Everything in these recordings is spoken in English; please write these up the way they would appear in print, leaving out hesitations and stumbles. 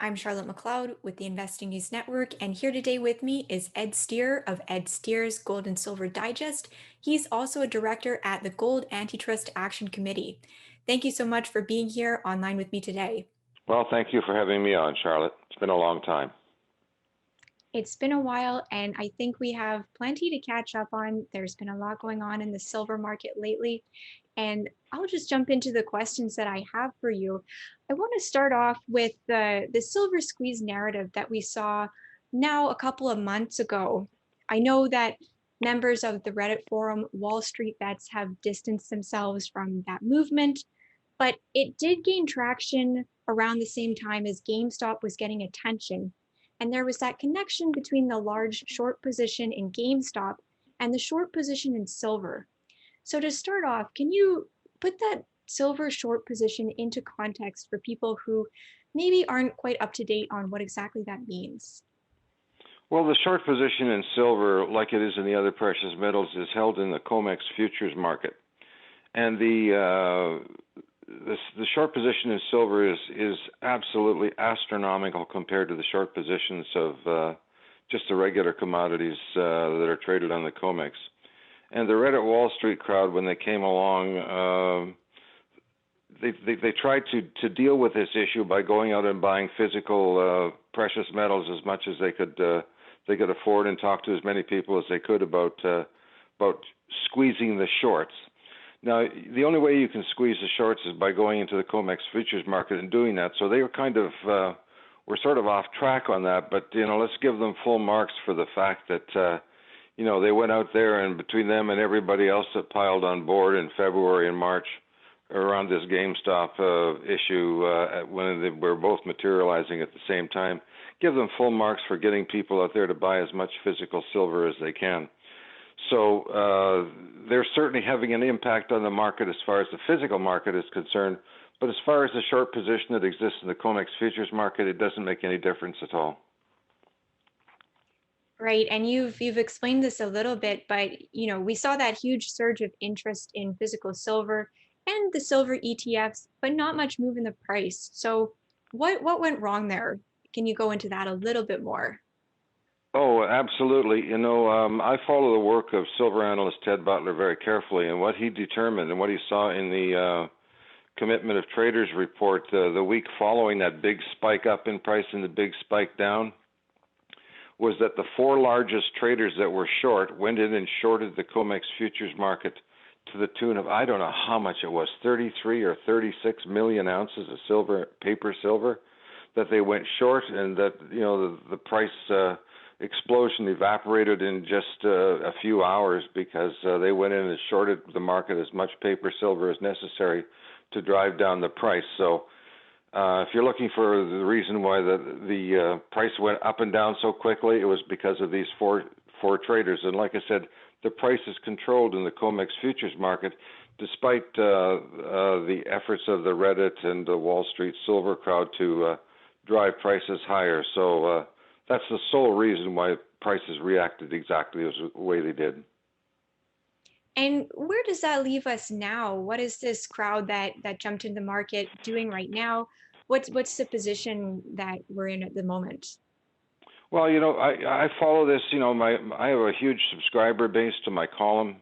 I'm Charlotte McLeod with the Investing News Network, and here today with me is Ed Steer of Ed Steer's Gold and Silver Digest. He's also a director at the Gold Antitrust Action Committee. Thank you so much for being here online with me today. Well, thank you for having me on, Charlotte. It's been a long time. It's been a while, and I think we have plenty to catch up on. There's been a lot going on in the silver market lately, and I'll just jump into the questions that I have for you. I want to start off with the silver squeeze narrative that we saw now a couple of months ago. I know that members of the Reddit forum Wall Street Bets have distanced themselves from that movement, but it did gain traction around the same time as GameStop was getting attention. And there was that connection between the large short position in GameStop and the short position in silver. So to start off, can you put that silver short position into context for people who maybe aren't quite up to date on what exactly that means? Well, the short position in silver, like it is in the other precious metals, is held in the COMEX futures market, and the short position in silver is absolutely astronomical compared to the short positions of just the regular commodities that are traded on the COMEX. And the Reddit Wall Street crowd, when they came along, they tried to deal with this issue by going out and buying physical precious metals as much as they could afford, and talk to as many people as they could about squeezing the shorts. Now, the only way you can squeeze the shorts is by going into the COMEX futures market and doing that. So they were were sort of off track on that. But let's give them full marks for the fact that they went out there, and between them and everybody else that piled on board in February and March around this GameStop issue when they were both materializing at the same time, give them full marks for getting people out there to buy as much physical silver as they can. So they're certainly having an impact on the market as far as the physical market is concerned. But as far as the short position that exists in the COMEX futures market, it doesn't make any difference at all. Right, and you've explained this a little bit, but we saw that huge surge of interest in physical silver and the silver ETFs, but not much move in the price. So what went wrong there? Can you go into that a little bit more? Oh, absolutely. I follow the work of silver analyst Ted Butler very carefully, and what he determined and what he saw in the Commitment of Traders report the week following that big spike up in price and the big spike down was that the four largest traders that were short went in and shorted the COMEX futures market to the tune of, I don't know how much it was, 33 or 36 million ounces of silver, paper silver, that they went short, and that the price explosion evaporated in just a few hours because they went in and shorted the market as much paper silver as necessary to drive down the price. So if you're looking for the reason why the price went up and down so quickly, it was because of these four traders. And like I said, the price is controlled in the COMEX futures market, despite the efforts of the Reddit and the Wall Street silver crowd to drive prices higher. So that's the sole reason why prices reacted exactly the way they did. And where does that leave us now? What is this crowd that jumped in the market doing right now? What's the position that we're in at the moment? Well, I follow this. I have a huge subscriber base to my column,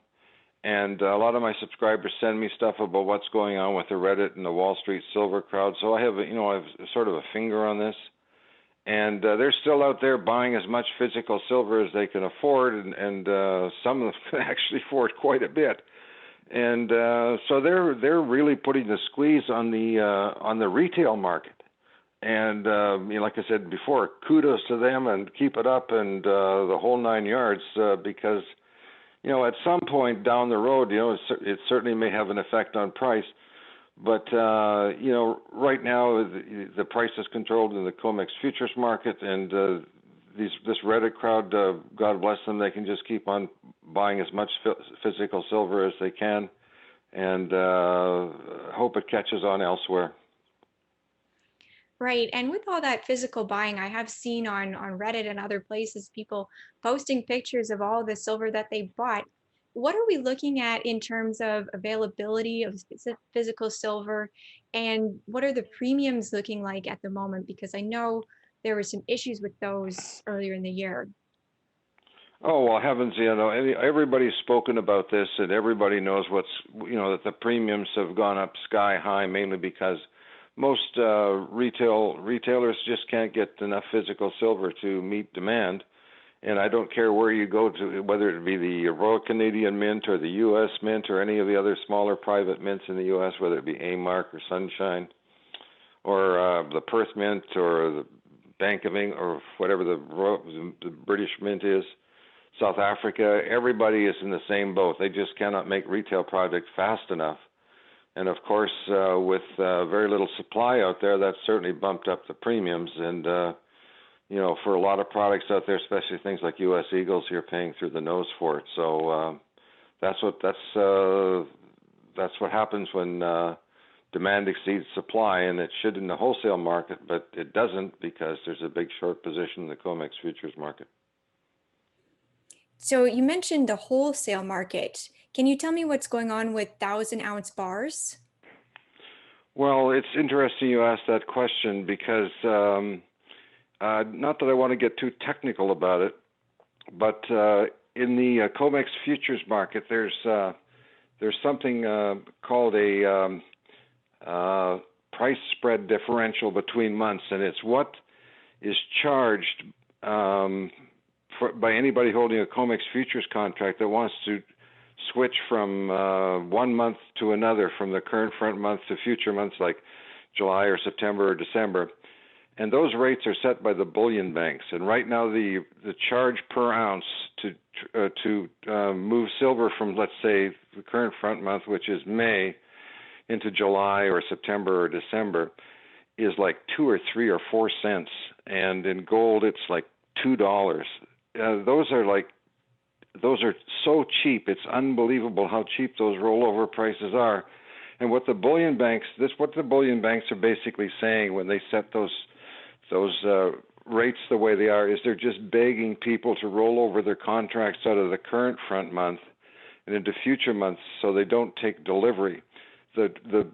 and a lot of my subscribers send me stuff about what's going on with the Reddit and the Wall Street silver crowd. So I have sort of a finger on this. And they're still out there buying as much physical silver as they can afford, and some of them can actually afford quite a bit. And so they're really putting the squeeze on the retail market. And like I said before, kudos to them, and keep it up, and the whole nine yards, because at some point down the road, it certainly may have an effect on price. But right now the price is controlled in the COMEX futures market, and this Reddit crowd, God bless them, they can just keep on buying as much physical silver as they can, and hope it catches on elsewhere. Right, and with all that physical buying, I have seen on Reddit and other places people posting pictures of all the silver that they bought. what are we looking at in terms of availability of physical silver, and what are the premiums looking like at the moment? Because I know there were some issues with those earlier in the year. Oh well, heavens, everybody's spoken about this, and everybody knows that the premiums have gone up sky high, mainly because most retailers just can't get enough physical silver to meet demand. And I don't care where you go to, whether it be the Royal Canadian Mint or the U.S. Mint or any of the other smaller private mints in the U.S., whether it be A-Mark or Sunshine or the Perth Mint or the Bank of England or whatever the British Mint is. South Africa, everybody is in the same boat. They just cannot make retail product fast enough. And of course, with very little supply out there, that's certainly bumped up the premiums. And for a lot of products out there, especially things like U.S. Eagles, you're paying through the nose for it. So that's what happens when demand exceeds supply, and it should in the wholesale market, but it doesn't because there's a big short position in the COMEX futures market. So you mentioned the wholesale market. Can you tell me what's going on with 1,000-ounce bars? Well, it's interesting you asked that question because not that I want to get too technical about it, but in the COMEX futures market, there's something called a price spread differential between months, and it's what is charged by anybody holding a COMEX futures contract that wants to switch from one month to another, from the current front month to future months like July or September or December. And those rates are set by the bullion banks. And right now, the charge per ounce to move silver from, let's say, the current front month, which is May, into July or September or December, is like 2 or 3 or 4 cents. And in gold, it's like $2. Those are so cheap. It's unbelievable how cheap those rollover prices are. And what the bullion banks are basically saying when they set those rates the way they are is they're just begging people to roll over their contracts out of the current front month and into future months so they don't take delivery. The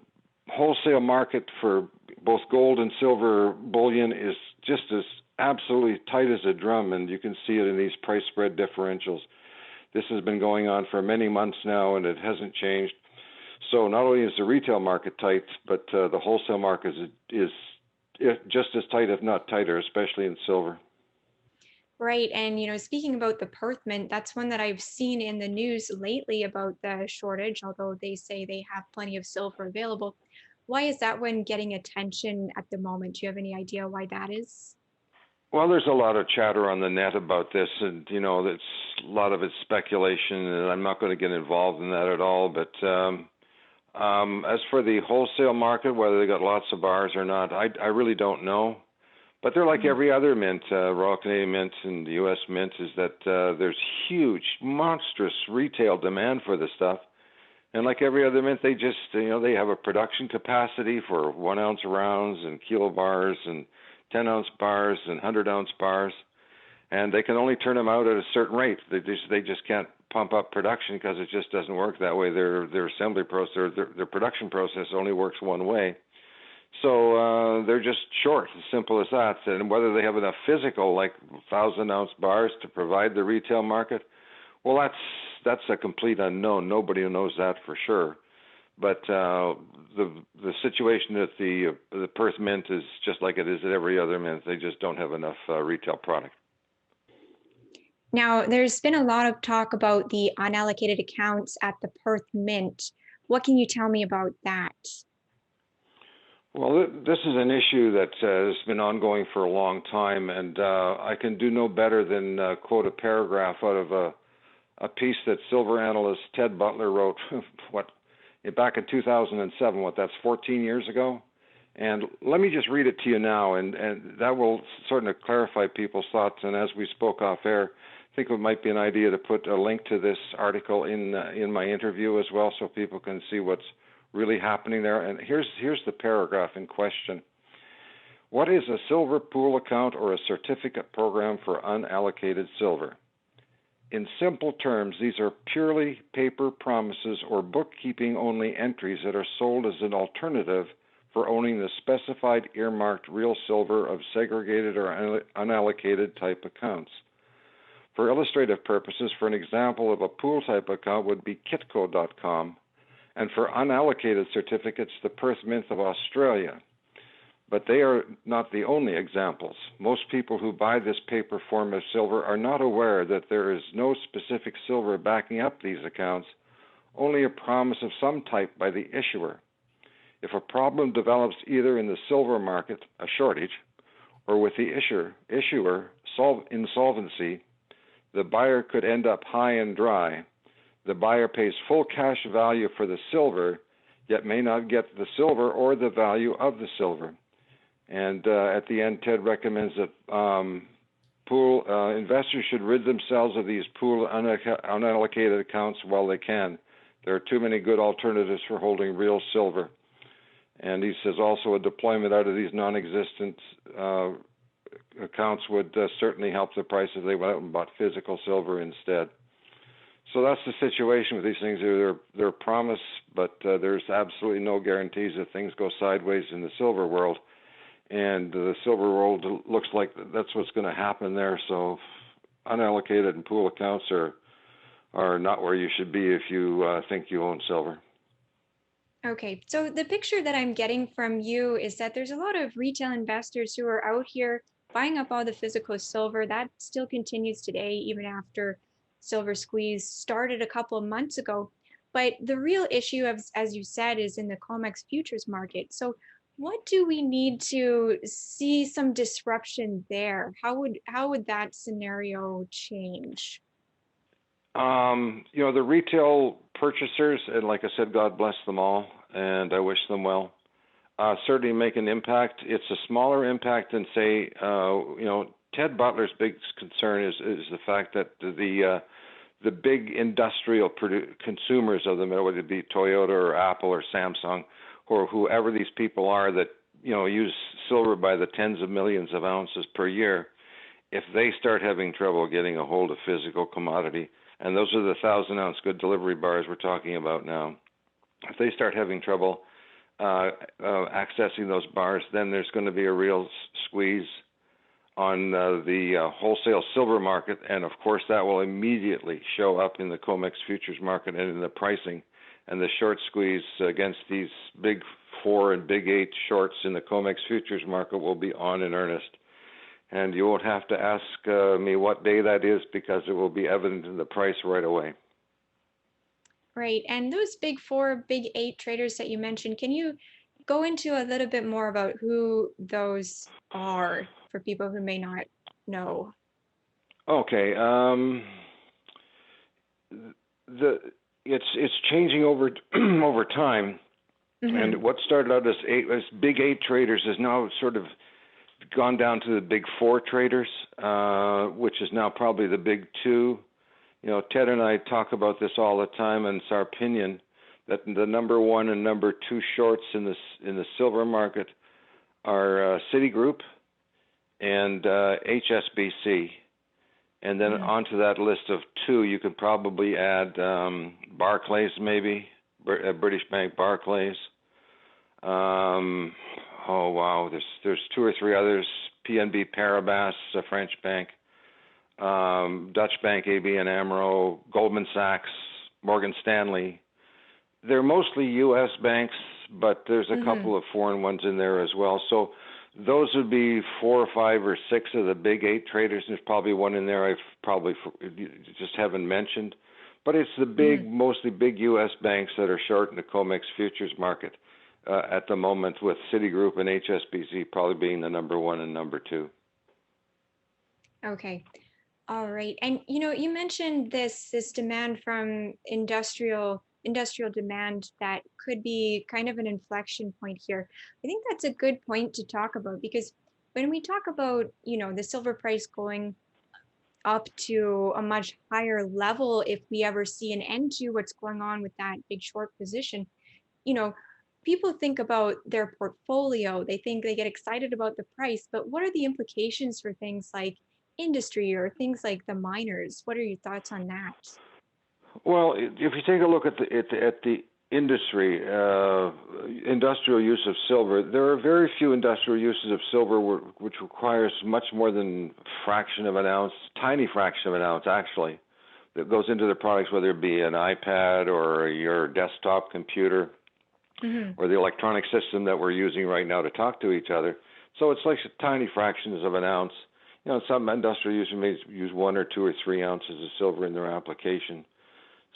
wholesale market for both gold and silver bullion is just as absolutely tight as a drum, and you can see it in these price spread differentials. This has been going on for many months now, and it hasn't changed. So not only is the retail market tight, but the wholesale market is just as tight, if not tighter, especially in silver. Right. And, speaking about the Perth Mint, that's one that I've seen in the news lately about the shortage, although they say they have plenty of silver available. Why is that one getting attention at the moment? Do you have any idea why that is? Well, there's a lot of chatter on the net about this, and that's a lot of it's speculation, and I'm not going to get involved in that at all. But as for the wholesale market, whether they got lots of bars or not, I really don't know. But they're like every other mint, Royal Canadian Mint and the U.S. Mint, is that there's huge, monstrous retail demand for the stuff. And like every other mint, they just, they have a production capacity for 1 ounce rounds and kilo bars and 10-ounce bars and 100-ounce bars, and they can only turn them out at a certain rate. They just can't pump up production because it just doesn't work that way. Their assembly process, their production process only works one way. So they're just short, as simple as that. And whether they have enough physical, like 1,000-ounce bars, to provide the retail market, well, that's a complete unknown. Nobody knows that for sure. But the situation at the Perth Mint is just like it is at every other mint. They just don't have enough retail product. Now, there's been a lot of talk about the unallocated accounts at the Perth Mint. What can you tell me about that? Well, this is an issue that has been ongoing for a long time, and I can do no better than quote a paragraph out of a piece that silver analyst Ted Butler wrote, back in 2007, that's 14 years ago? And let me just read it to you now, and that will sort of clarify people's thoughts. And as we spoke off air, I think it might be an idea to put a link to this article in my interview as well, so people can see what's really happening there. And here's the paragraph in question. What is a silver pool account or a certificate program for unallocated silver? In simple terms, these are purely paper promises or bookkeeping only entries that are sold as an alternative for owning the specified earmarked real silver of segregated or unallocated type accounts. For illustrative purposes, for an example of a pool type account would be kitco.com, and for unallocated certificates, the Perth Mint of Australia. But they are not the only examples. Most people who buy this paper form of silver are not aware that there is no specific silver backing up these accounts, only a promise of some type by the issuer. If a problem develops either in the silver market, a shortage, or with the issuer insolvency, the buyer could end up high and dry. The buyer pays full cash value for the silver, yet may not get the silver or the value of the silver. And at the end, Ted recommends that pool investors should rid themselves of these pool unallocated accounts while they can. There are too many good alternatives for holding real silver. And he says also a deployment out of these non-existent accounts would certainly help the price if they went out and bought physical silver instead. So that's the situation with these things. They're promised, but there's absolutely no guarantees that things go sideways in the silver world. And the silver world looks like that's what's going to happen there. So unallocated and pool accounts are not where you should be if you think you own silver. Okay, so the picture that I'm getting from you is that there's a lot of retail investors who are out here buying up all the physical silver. That still continues today, even after silver squeeze started a couple of months ago. But the real issue, as you said, is in the COMEX futures market. So what do we need to see some disruption there? How would that scenario change? The retail purchasers, and like I said, God bless them all, and I wish them well, certainly make an impact. It's a smaller impact than, say, Ted Butler's big concern is the fact that the big industrial consumers of them, whether it be Toyota or Apple or Samsung, or whoever these people are that use silver by the tens of millions of ounces per year, if they start having trouble getting a hold of physical commodity, and those are the 1,000-ounce good delivery bars we're talking about now, if they start having trouble accessing those bars, then there's going to be a real squeeze on the wholesale silver market, and of course that will immediately show up in the COMEX futures market and in the pricing. And the short squeeze against these big 4 and big 8 shorts in the COMEX futures market will be on in earnest. And you won't have to ask me what day that is, because it will be evident in the price right away. Right. And those big 4, big 8 traders that you mentioned, can you go into a little bit more about who those are for people who may not know? Okay. It's changing over over time, and what started out as big 8 traders has now sort of gone down to the big 4 traders, which is now probably the big 2. Ted and I talk about this all the time, and it's our opinion that the number 1 and number 2 shorts in the silver market are Citigroup and HSBC. And then onto that list of 2, you could probably add Barclays, maybe, British Bank Barclays. Oh wow, there's 2 or 3 others: PNB Paribas, a French bank, Dutch bank ABN AMRO, Goldman Sachs, Morgan Stanley. They're mostly U.S. banks, but there's a couple of foreign ones in there as well. So those would be 4 or 5 or 6 of the big 8 traders. There's probably one in there I've probably just haven't mentioned. But it's the big, mostly big U.S. banks that are short in the COMEX futures market at the moment, with Citigroup and HSBC probably being the number 1 and number 2. Okay. All right. And you mentioned this demand from industrial demand that could be kind of an inflection point here. I think that's a good point to talk about, because when we talk about, the silver price going up to a much higher level, if we ever see an end to what's going on with that big short position, people think about their portfolio. They get excited about the price, but what are the implications for things like industry or things like the miners. What are your thoughts on that? Well, if you take a look at the industry, industrial use of silver, there are very few industrial uses of silver which requires much more than a fraction of an ounce, tiny fraction of an ounce actually, that goes into the products, whether it be an iPad or your desktop computer Hmm. or the electronic system that we're using right now to talk to each other. So it's like tiny fractions of an ounce. You know, some industrial users may use 1 or 2 or 3 ounces of silver in their application.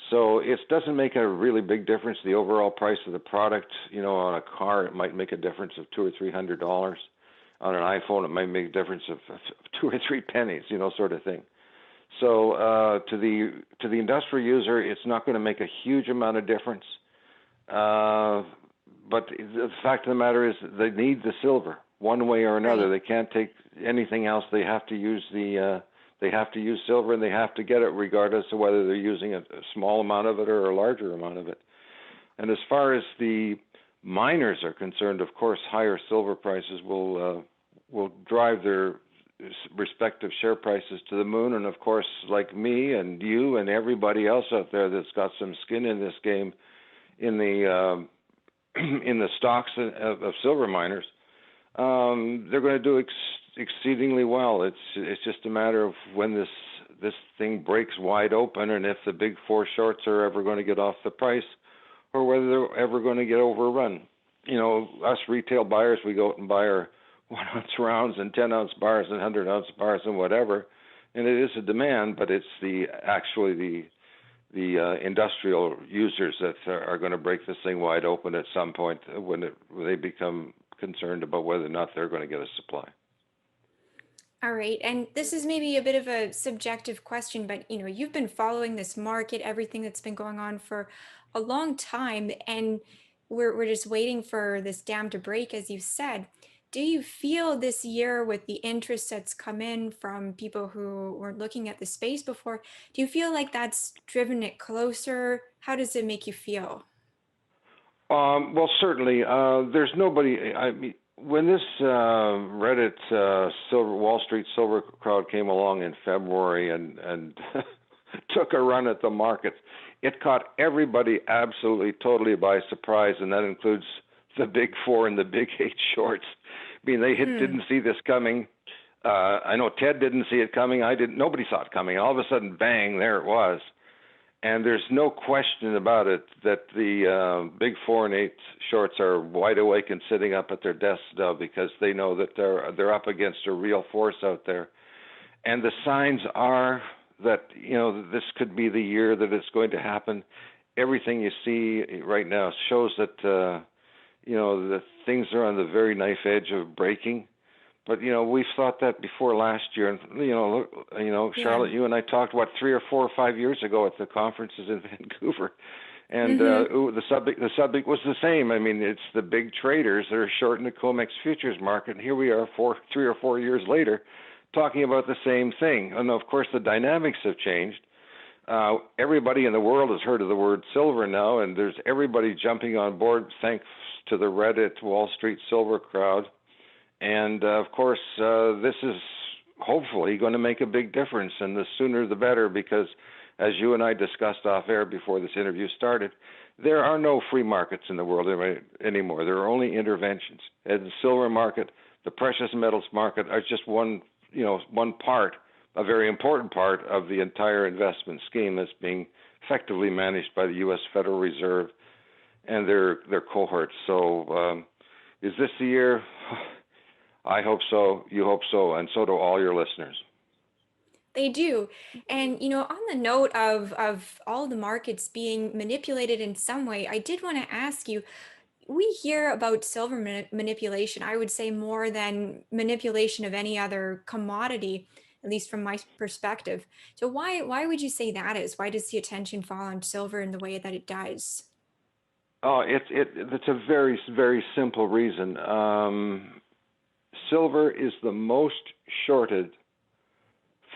So it doesn't make a really big difference. The overall price of the product, you know, on a car, it might make a difference of $200 or $300. On an iPhone, it might make a difference of 2 or 3 pennies, you know, sort of thing. So to the industrial user, it's not going to make a huge amount of difference. But the fact of the matter is, they need the silver one way or another. Right. They can't take anything else. They have to use they have to use silver, and they have to get it regardless of whether they're using a small amount of it or a larger amount of it. And as far as the miners are concerned, of course, higher silver prices will drive their respective share prices to the moon. And of course, like me and you and everybody else out there that's got some skin in this game, in the in the stocks of silver miners, they're going to do exceedingly well. It's just a matter of when this thing breaks wide open, and if the big four shorts are ever going to get off the price, or whether they're ever going to get overrun. You know, us retail buyers, we go out and buy our 1-ounce rounds and 10-ounce bars and 100-ounce bars and whatever, and it is a demand, but it's the industrial users that are going to break this thing wide open at some point when they become concerned about whether or not they're going to get a supply. All right. And this is maybe a bit of a subjective question, but you've been following this market, everything that's been going on for a long time, and we're just waiting for this dam to break, as you said. Do you feel this year, with the interest that's come in from people who were looking at the space before, do you feel like that's driven it closer? How does it make you feel? Well, certainly. There's nobody. I mean, when this Reddit silver Wall Street silver crowd came along in February and took a run at the markets, it caught everybody absolutely, totally by surprise, and that includes the big four and the big eight shorts. I mean, they didn't see this coming. I know Ted didn't see it coming. I didn't. Nobody saw it coming. All of a sudden, bang! There it was. And there's no question about it that the big 4 and 8 shorts are wide awake and sitting up at their desks now, because they know that they're up against a real force out there. And the signs are that this could be the year that it's going to happen. Everything you see right now shows that that things are on the very knife edge of breaking. But we've thought that before last year, and Yeah. Charlotte, you and I talked 3 or 4 or 5 years ago at the conferences in Vancouver, and Mm-hmm. the subject was the same. I mean, it's the big traders that are shorting the COMEX futures market. And here we are, 3 or 4 years later, talking about the same thing. And of course, the dynamics have changed. Everybody in the world has heard of the word silver now, and there's everybody jumping on board thanks to the Reddit Wall Street silver crowd. And of course, this is hopefully going to make a big difference, and the sooner the better, because as you and I discussed off air before this interview started, there are no free markets in the world anymore. There are only interventions. And the silver market, the precious metals market are just one part, a very important part of the entire investment scheme that's being effectively managed by the U.S. Federal Reserve and their cohorts. So is this the year? I hope so, you hope so, and so do all your listeners. They do. And on the note of all the markets being manipulated in some way, I did want to ask you, we hear about silver manipulation, I would say, more than manipulation of any other commodity, at least from my perspective. So why would you say that is? Why does the attention fall on silver in the way that it does? Oh, it's a very, very simple reason. Silver is the most shorted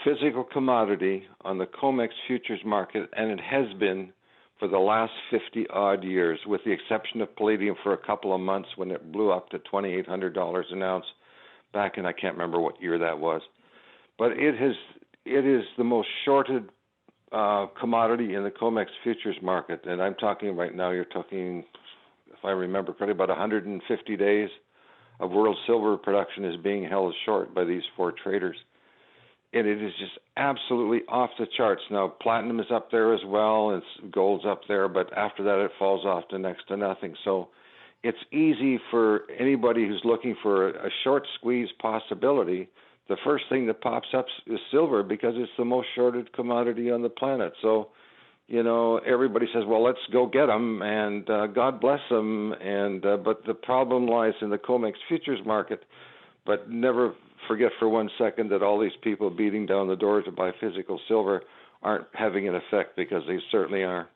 physical commodity on the COMEX futures market, and it has been for the last 50-odd years, with the exception of palladium for a couple of months when it blew up to $2,800 an ounce back in, I can't remember what year that was. but it is the most shorted commodity in the COMEX futures market, and I'm talking right now. You're talking, if I remember correctly, about 150 days of world silver production is being held short by these four traders, and it is just absolutely off the charts. Now, platinum is up there as well, and gold's up there, but after that, it falls off to next to nothing. So it's easy for anybody who's looking for a short squeeze possibility. The first thing that pops up is silver because it's the most shorted commodity on the planet. So, everybody says, well, let's go get them, and God bless them. And but the problem lies in the COMEX futures market. But never forget for 1 second that all these people beating down the door to buy physical silver aren't having an effect, because they certainly are.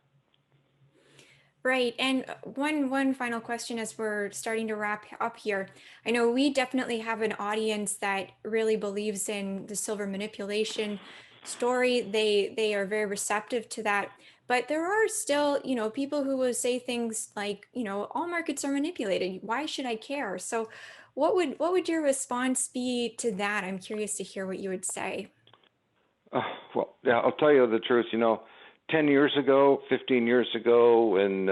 Right. And one final question as we're starting to wrap up here. I know we definitely have an audience that really believes in the silver manipulation story. They are very receptive to that. But there are still, people who will say things like, all markets are manipulated. Why should I care? So what would your response be to that? I'm curious to hear what you would say. Well, yeah, I'll tell you the truth. 10 years ago, 15 years ago, and,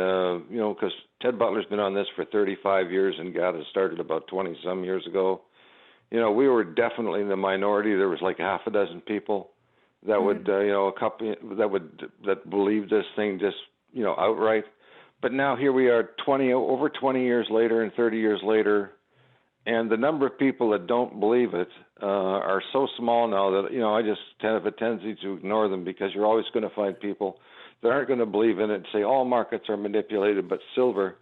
because Ted Butler's been on this for 35 years and got us started about 20 some years ago, we were definitely in the minority. There was like half a dozen people that would, a couple that believed this thing just, outright. But now here we are over 20 years later and 30 years later, and the number of people that don't believe it are so small now that, I just have a tendency to ignore them, because you're always going to find people that aren't going to believe in it and say all markets are manipulated, but silver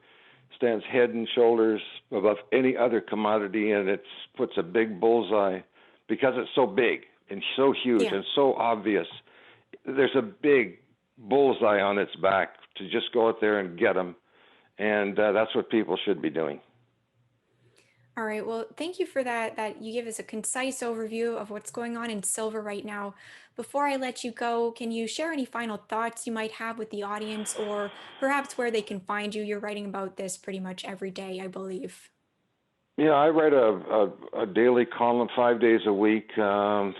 stands head and shoulders above any other commodity, and it puts a big bullseye because it's so big and so huge Yeah. and so obvious. There's a big bullseye on its back to just go out there and get them, and that's what people should be doing. All right. Well, thank you for that you give us a concise overview of what's going on in silver right now. Before I let you go, can you share any final thoughts you might have with the audience, or perhaps where they can find you? You're writing about this pretty much every day, I believe. Yeah, I write a daily column 5 days a week, about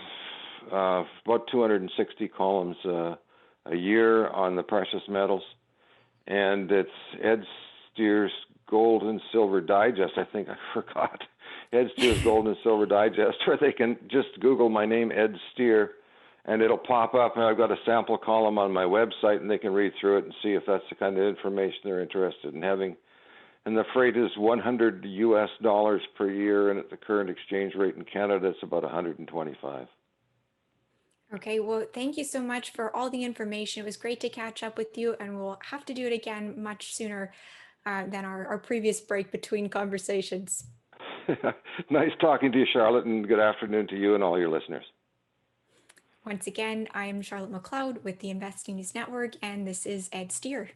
260 columns a year on the precious metals, and it's Ed Steer's Gold and Silver Digest. I think I forgot. Ed Steer's Gold and Silver Digest, where they can just Google my name, Ed Steer, and it'll pop up. And I've got a sample column on my website, and they can read through it and see if that's the kind of information they're interested in having. And the freight is $100 per year, and at the current exchange rate in Canada, it's about 125. Okay. Well, thank you so much for all the information. It was great to catch up with you, and we'll have to do it again much sooner than our previous break between conversations. Nice talking to you, Charlotte, and good afternoon to you and all your listeners. Once again, I'm Charlotte McLeod with the Investing News Network, and this is Ed Steer.